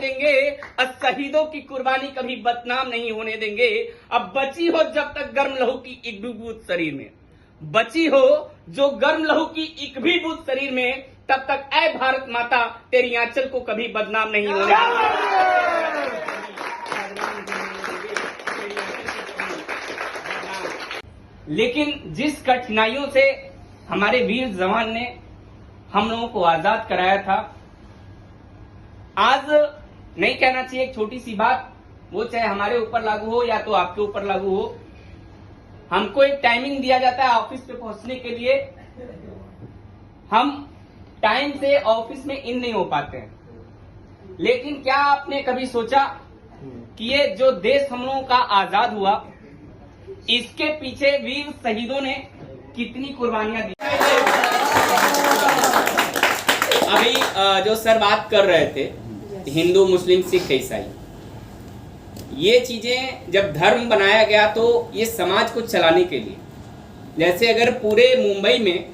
देंगे और शहीदों की कुर्बानी कभी बदनाम नहीं होने देंगे। अब बची हो जब तक गर्म लहू की एक भी बूंद शरीर में, बची हो जो गर्म लहू की एक भी बूंद शरीर में, तब तक ऐ भारत माता तेरी आंचल को कभी बदनाम नहीं होने देंगे। लेकिन जिस कठिनाइयों से हमारे वीर जवान ने हम लोगों को आजाद कराया था, आज नहीं कहना चाहिए एक छोटी सी बात, वो चाहे हमारे ऊपर लागू हो या तो आपके ऊपर लागू हो, हमको एक टाइमिंग दिया जाता है ऑफिस पे पहुंचने के लिए, हम टाइम से ऑफिस में इन नहीं हो पाते हैं। लेकिन क्या आपने कभी सोचा कि ये जो देश हम लोगों का आजाद हुआ, इसके पीछे वीर शहीदों ने कितनी कुर्बानियां दी। अभी जो सर बात कर रहे थे हिंदू मुस्लिम सिख ईसाई, ये चीजें जब धर्म बनाया गया तो ये समाज को चलाने के लिए, जैसे अगर पूरे मुंबई में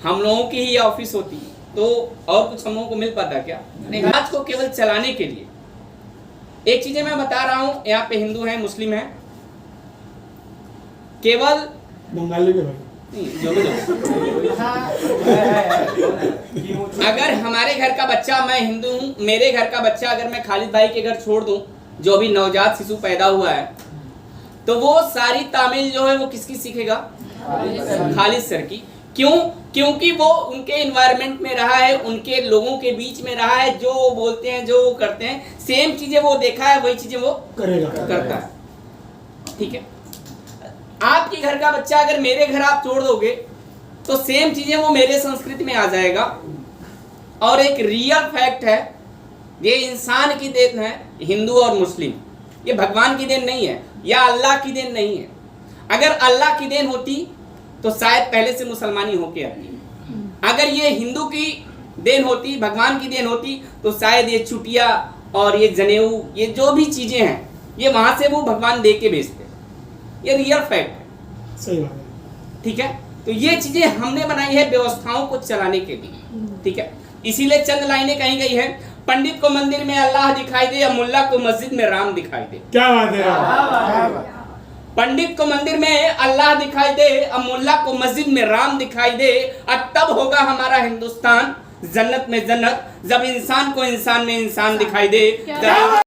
हम लोगों की ही ऑफिस होती तो और कुछ हम लोगों को मिल पाता क्या? समाज को केवल चलाने के लिए। एक चीजें मैं बता रहा हूं, यहाँ पे हिंदू हैं मुस्लिम हैं, केवल बंगाली के भाई अगर हमारे घर का बच्चा, मैं हिंदू हूं, मेरे घर का बच्चा अगर मैं खालिद भाई के घर छोड़ दूं, जो अभी नवजात शिशु पैदा हुआ है, तो वो सारी तामिल जो है वो किसकी सीखेगा? खालिद सर की। क्यों? क्योंकि वो उनके एनवायरनमेंट में रहा है, उनके लोगों के बीच में रहा है, जो वो बोलते हैं, जो वो करते हैं, सेम चीजें वो देखा है, वही चीजें वो करता है। ठीक है, आपके घर का बच्चा अगर मेरे घर आप छोड़ दोगे तो सेम चीजें वो मेरे संस्कृति में आ जाएगा। और एक रियल फैक्ट है, ये इंसान की देन है, हिंदू और मुस्लिम, ये भगवान की देन नहीं है या अल्लाह की देन नहीं है। अगर अल्लाह की देन होती तो शायद पहले से मुसलमानी होके आती। अगर ये हिंदू की देन होती, भगवान की देन होती, तो शायद ये चुटिया और ये जनेऊ, ये जो भी चीजें हैं, ये वहां से वो भगवान दे के भेजते। ये रियल फैक्ट है। सही बात है। ठीक है, तो ये चीजें हमने बनाई है व्यवस्थाओं को चलाने के लिए। ठीक है, इसीलिए चंद लाइनें कही गई है, पंडित को मंदिर में अल्लाह दिखाई दे या मुल्ला को मस्जिद में राम दिखाई दे। क्या बात है। पंडित को मंदिर में अल्लाह दिखाई दे और मुल्ला को मस्जिद में राम दिखाई दे, और तब होगा हमारा हिंदुस्तान जन्नत में जन्नत, जब इंसान को इंसान में इंसान दिखाई दे।